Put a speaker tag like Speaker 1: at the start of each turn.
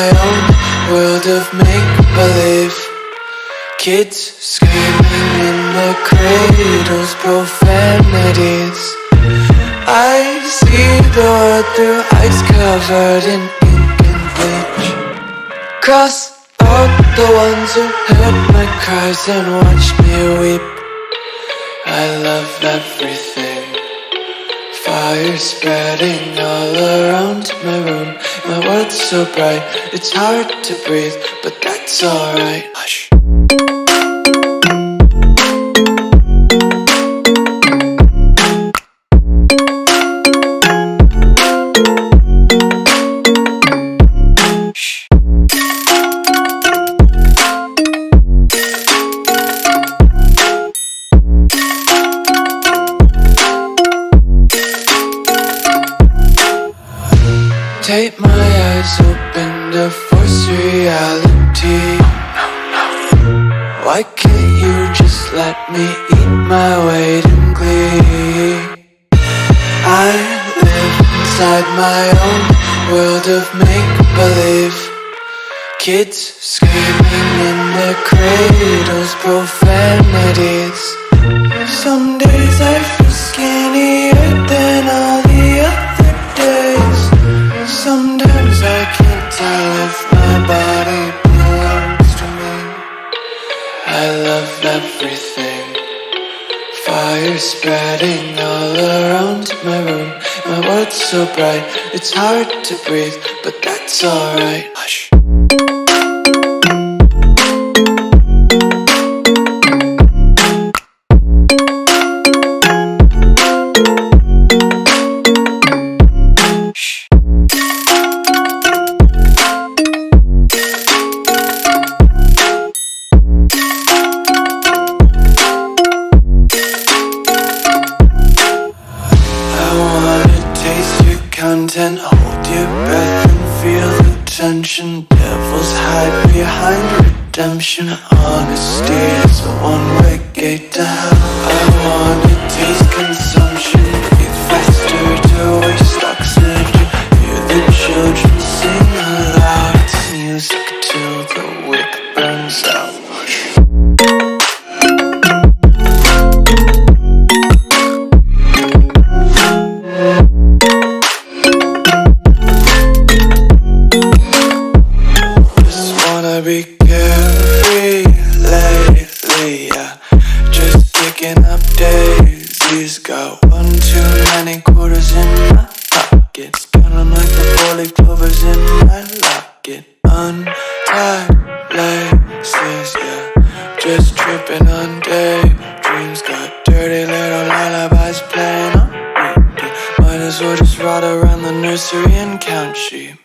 Speaker 1: my own world of make-believe. Kids screaming in the cradles, profanities. I see the world through ice covered in ink and bleach. Cross out the ones who heard my cries and watched me weep. I love everything. Fire spreading all around my room. My world's so bright, it's hard to breathe, but that's alright. Hush. Tape my eyes open to force reality. Why can't you just let me eat my weight in glee? I live inside my own world of make-believe. Kids screaming in their cradles, profanities. Some days I feel skinnier than all the other days. Sometimes I can't tell if my body belongs to me. I love everything. Fire spreading all around my room. My world's so bright, it's hard to breathe, but that's alright. Hush. Content, hold your breath and feel the tension. Devils hide behind redemption. Honesty is a one-way gate to hell. I wanna taste consumption. Breathe faster to waste oxygen. Hear the children sing aloud. It's music till the wick burns out. Be carefree lately, yeah. Just picking up daisies. Got one too many quarters in my pockets. Count them like the four-leaf clovers in my locket. Untied laces, yeah. Just tripping on daydreams. Got dirty little lullabies playing on repeat. Might as well just ride around the nursery and count sheep.